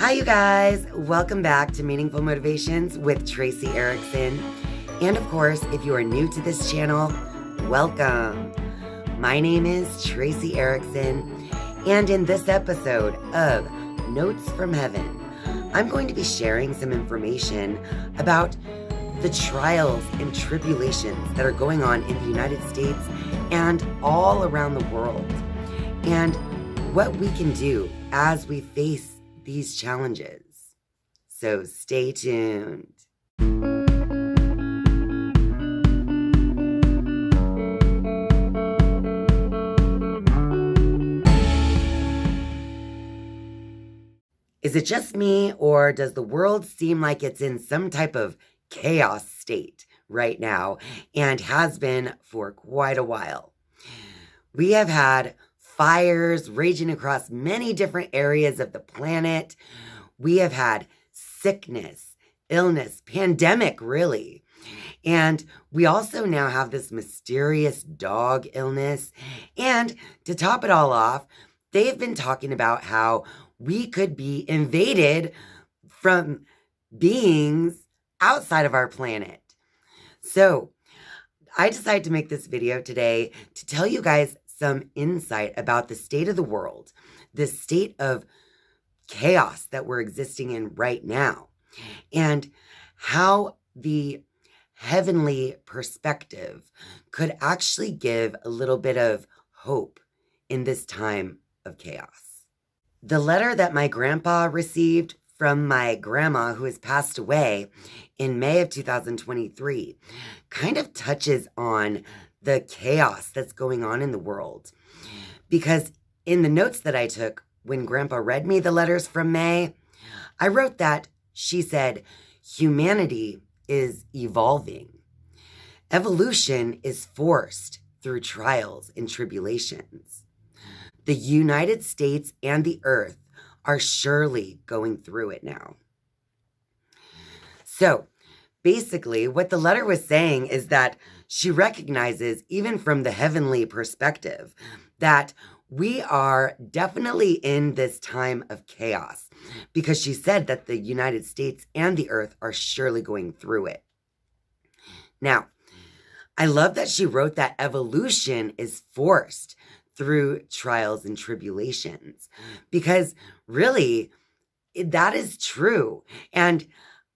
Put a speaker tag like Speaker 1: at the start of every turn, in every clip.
Speaker 1: Hi, you guys. Welcome back to Meaningful Motivations with Tracy Erickson. And of course, if you are new to this channel, welcome. My name is Tracy Erickson, and in this episode of Notes from Heaven, I'm going to be sharing some information about the trials and tribulations that are going on in the United States and all around the world, and what we can do as we face these challenges. So stay tuned. Is it just me, or does the world seem like it's in some type of chaos state right now and has been for quite a while? We have had fires raging across many different areas of the planet. We have had sickness, illness, pandemic, really. And we also now have this mysterious dog illness. And to top it all off, they've been talking about how we could be invaded from beings outside of our planet. So I decided to make this video today to tell you guys some insight about the state of the world, the state of chaos that we're existing in right now, and how the heavenly perspective could actually give a little bit of hope in this time of chaos. The letter that my grandpa received from my grandma, who has passed away in May of 2023, kind of touches on the chaos that's going on in the world. Because in the notes that I took when Grandpa read me the letters from May, I wrote that she said, humanity is evolving. Evolution is forced through trials and tribulations. The United States and the earth are surely going through it now. So basically, what the letter was saying is that she recognizes, even from the heavenly perspective, that we are definitely in this time of chaos, because she said that the United States and the earth are surely going through it. Now, I love that she wrote that evolution is forced through trials and tribulations, because really, that is true. And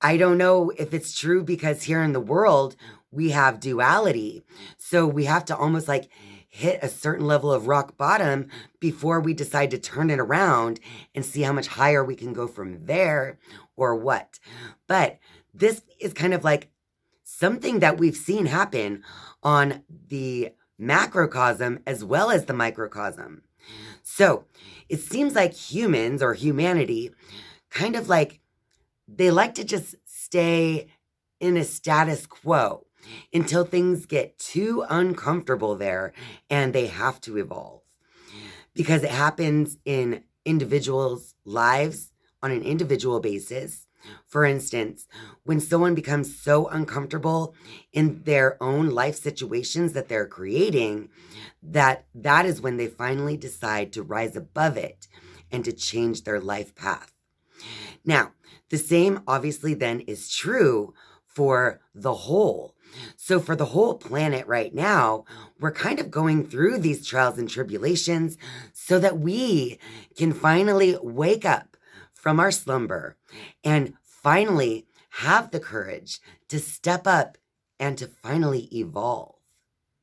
Speaker 1: I don't know if it's true because here in the world, we have duality. So we have to almost like hit a certain level of rock bottom before we decide to turn it around and see how much higher we can go from there or what. But this is kind of like something that we've seen happen on the macrocosm as well as the microcosm. So it seems like humans or humanity kind of like, they like to just stay in a status quo until things get too uncomfortable there and they have to evolve. Because it happens in individuals' lives on an individual basis. For instance, when someone becomes so uncomfortable in their own life situations that they're creating, that is when they finally decide to rise above it and to change their life path. Now, the same obviously then is true for the whole. So for the whole planet right now, we're kind of going through these trials and tribulations so that we can finally wake up from our slumber and finally have the courage to step up and to finally evolve.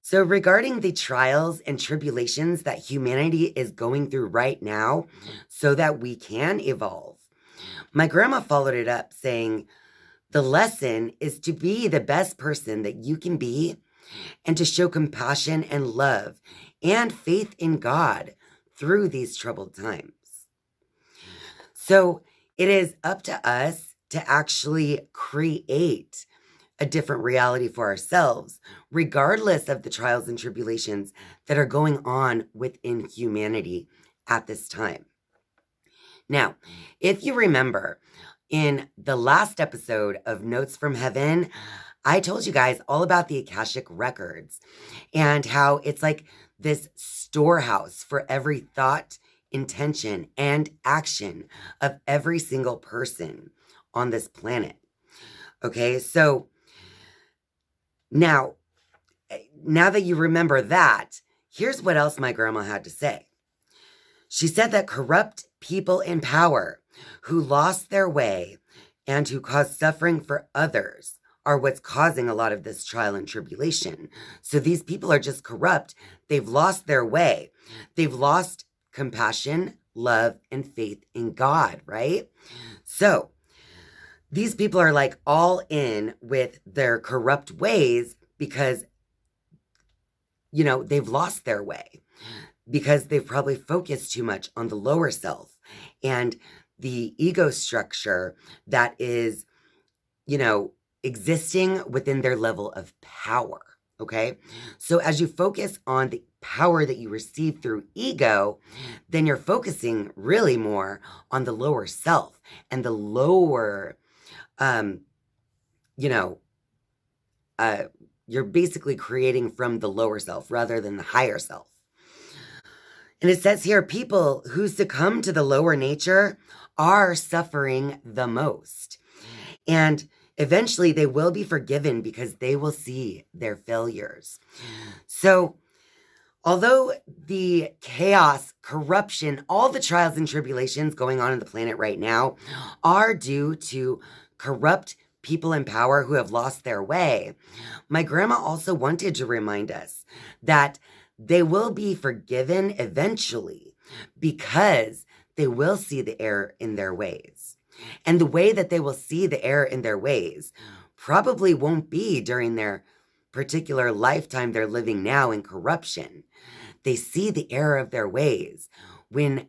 Speaker 1: So regarding the trials and tribulations that humanity is going through right now so that we can evolve, my grandma followed it up saying, the lesson is to be the best person that you can be and to show compassion and love and faith in God through these troubled times. So it is up to us to actually create a different reality for ourselves, regardless of the trials and tribulations that are going on within humanity at this time. Now, if you remember, in the last episode of Notes from Heaven, I told you guys all about the Akashic Records and how it's like this storehouse for every thought intention, and action of every single person on this planet. Okay, so now that you remember that, here's what else my grandma had to say. She said that corrupt people in power who lost their way and who caused suffering for others are what's causing a lot of this trial and tribulation. So these people are just corrupt. They've lost their way. They've lost compassion, love, and faith in God, right? So these people are like all in with their corrupt ways because, they've lost their way, because they've probably focused too much on the lower self and the ego structure that is, existing within their level of power. Okay. So as you focus on the power that you receive through ego, then you're focusing really more on the lower self and the lower, you're basically creating from the lower self rather than the higher self. And it says here, people who succumb to the lower nature are suffering the most. And eventually they will be forgiven because they will see their failures. So although the chaos, corruption, all the trials and tribulations going on the planet right now are due to corrupt people in power who have lost their way, my grandma also wanted to remind us that they will be forgiven eventually because they will see the error in their ways. And the way that they will see the error in their ways probably won't be during their particular lifetime they're living now in corruption. They see the error of their ways when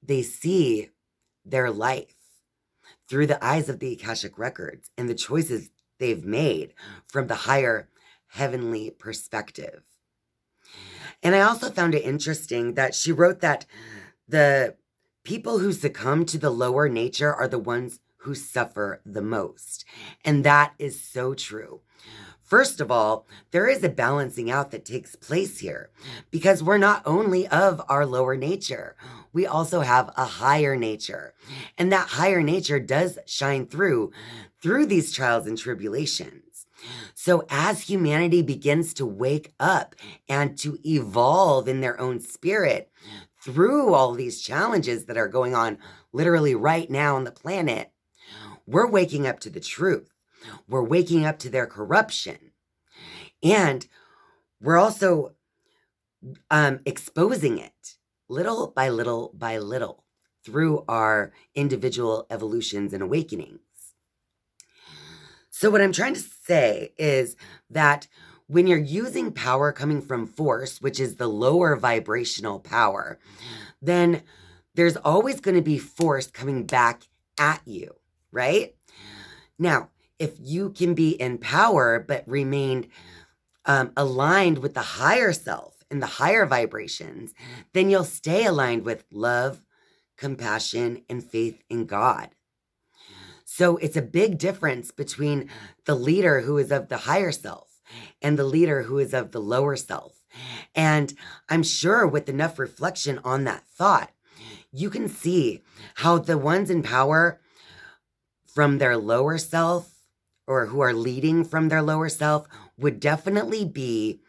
Speaker 1: they see their life through the eyes of the Akashic records and the choices they've made from the higher heavenly perspective. And I also found it interesting that she wrote that the people who succumb to the lower nature are the ones who suffer the most. And that is so true. First of all, there is a balancing out that takes place here because we're not only of our lower nature, we also have a higher nature. And that higher nature does shine through these trials and tribulations. So as humanity begins to wake up and to evolve in their own spirit through all these challenges that are going on literally right now on the planet, we're waking up to the truth. We're waking up to their corruption. And we're also exposing it little by little by little through our individual evolutions and awakenings. So what I'm trying to say is that when you're using power coming from force, which is the lower vibrational power, then there's always going to be force coming back at you, right? Now, if you can be in power but remain aligned with the higher self and the higher vibrations, then you'll stay aligned with love, compassion, and faith in God. So it's a big difference between the leader who is of the higher self and the leader who is of the lower self. And I'm sure with enough reflection on that thought, you can see how the ones in power from their lower self or who are leading from their lower self would definitely be,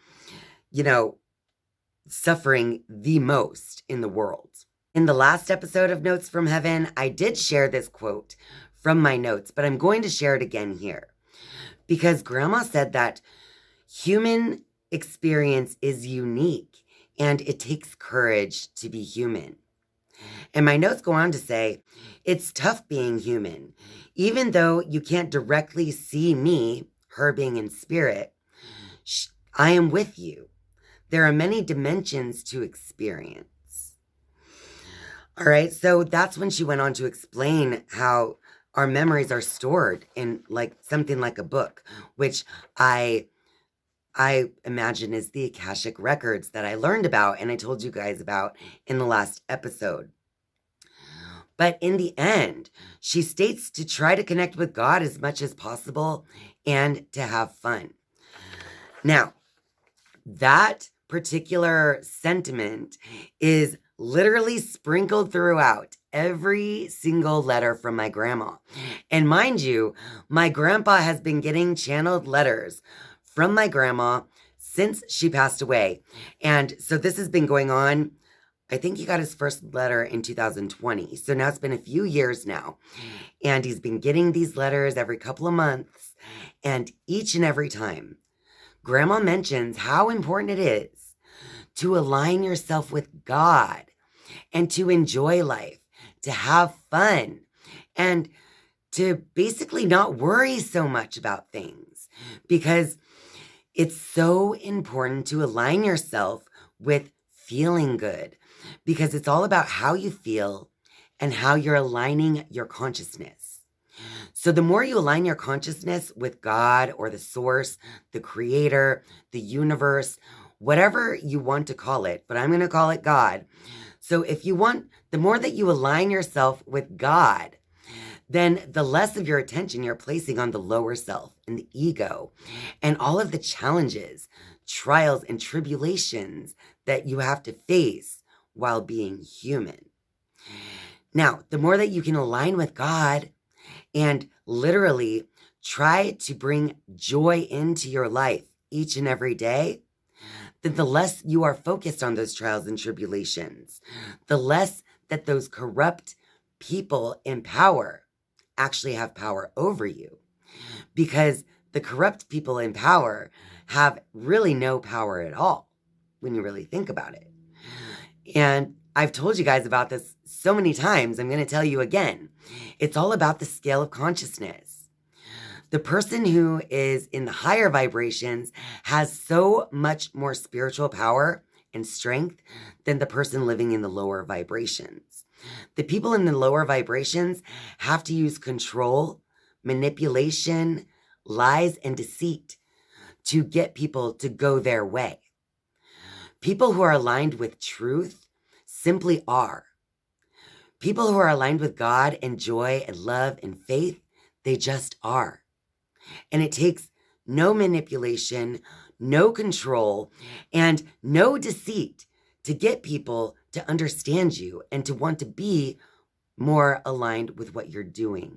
Speaker 1: suffering the most in the world. In the last episode of Notes from Heaven, I did share this quote from my notes, but I'm going to share it again here because Grandma said that human experience is unique and it takes courage to be human. And my notes go on to say, it's tough being human. Even though you can't directly see me, her being in spirit, I am with you. There are many dimensions to experience. All right, so that's when she went on to explain how our memories are stored in like something like a book, which I imagine is the Akashic records that I learned about and I told you guys about in the last episode. But in the end, she states to try to connect with God as much as possible and to have fun. Now, that particular sentiment is literally sprinkled throughout every single letter from my grandma. And mind you, my grandpa has been getting channeled letters from my grandma since she passed away. And so this has been going on. I think he got his first letter in 2020. So now it's been a few years now. And he's been getting these letters every couple of months. And each and every time, Grandma mentions how important it is to align yourself with God and to enjoy life, to have fun, and to basically not worry so much about things, because it's so important to align yourself with feeling good, because it's all about how you feel and how you're aligning your consciousness. So the more you align your consciousness with God or the source, the creator, the universe, whatever you want to call it, but I'm going to call it God. So if you want, the more that you align yourself with God, then the less of your attention you're placing on the lower self and the ego and all of the challenges, trials, and tribulations that you have to face while being human. Now, the more that you can align with God and literally try to bring joy into your life each and every day, then the less you are focused on those trials and tribulations, the less that those corrupt people in power actually have power over you. Because the corrupt people in power have really no power at all when you really think about it. And I've told you guys about this so many times. I'm going to tell you again. It's all about the scale of consciousness. The person who is in the higher vibrations has so much more spiritual power and strength than the person living in the lower vibrations. The people in the lower vibrations have to use control, manipulation, lies, and deceit to get people to go their way. People who are aligned with truth simply are. People who are aligned with God and joy and love and faith, they just are. And it takes no manipulation, no control, and no deceit to get people to understand you and to want to be more aligned with what you're doing.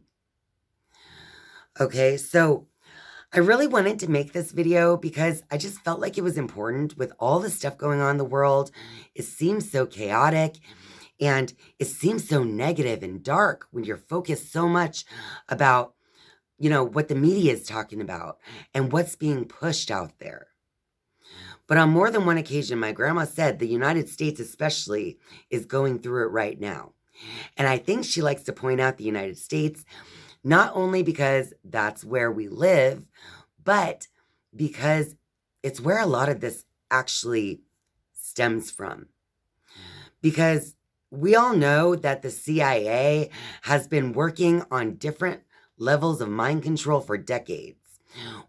Speaker 1: Okay, so I really wanted to make this video because I just felt like it was important with all the stuff going on in the world. It seems so chaotic and it seems so negative and dark when you're focused so much about, what the media is talking about and what's being pushed out there. But on more than one occasion, my grandma said the United States especially is going through it right now. And I think she likes to point out the United States, not only because that's where we live, but because it's where a lot of this actually stems from. Because we all know that the CIA has been working on different levels of mind control for decades.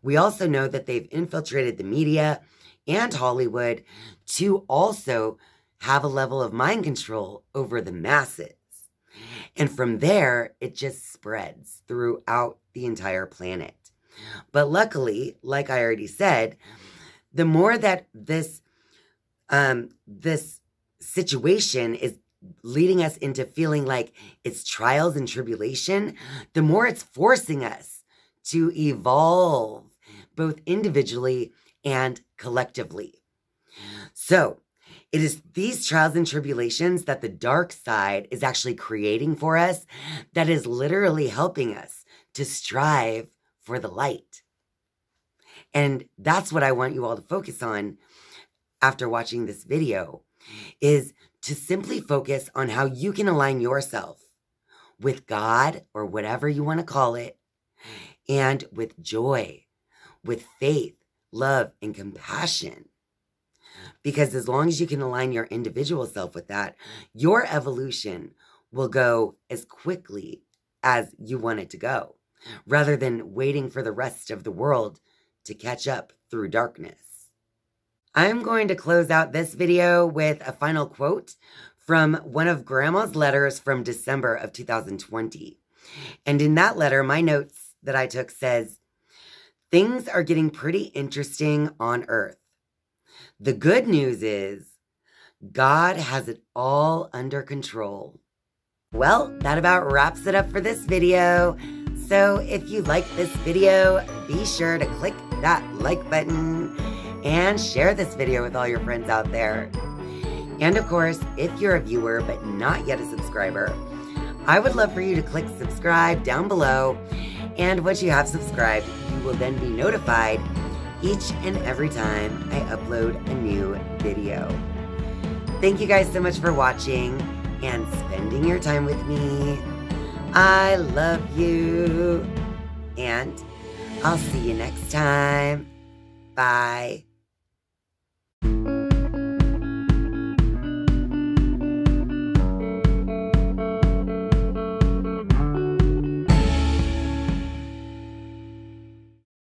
Speaker 1: We also know that they've infiltrated the media and Hollywood to also have a level of mind control over the masses. And from there, it just spreads throughout the entire planet. But luckily, like I already said, the more that this situation is leading us into feeling like it's trials and tribulation, the more it's forcing us to evolve both individually and collectively. So it is these trials and tribulations that the dark side is actually creating for us that is literally helping us to strive for the light. And that's what I want you all to focus on after watching this video, is to simply focus on how you can align yourself with God, or whatever you want to call it, and with joy, with faith, love, and compassion. Because as long as you can align your individual self with that, your evolution will go as quickly as you want it to go, rather than waiting for the rest of the world to catch up through darkness. I'm going to close out this video with a final quote from one of Grandma's letters from December of 2020. And in that letter, my notes that I took says, "Things are getting pretty interesting on Earth. The good news is God has it all under control. Well, that about wraps it up for this video. So if you like this video, be sure to click that like button and share this video with all your friends out there. And of course, if you're a viewer but not yet a subscriber, I would love for you to click subscribe down below. And once you have subscribed, you will then be notified each and every time I upload a new video. Thank you guys so much for watching and spending your time with me. I love you. And I'll see you next time. Bye.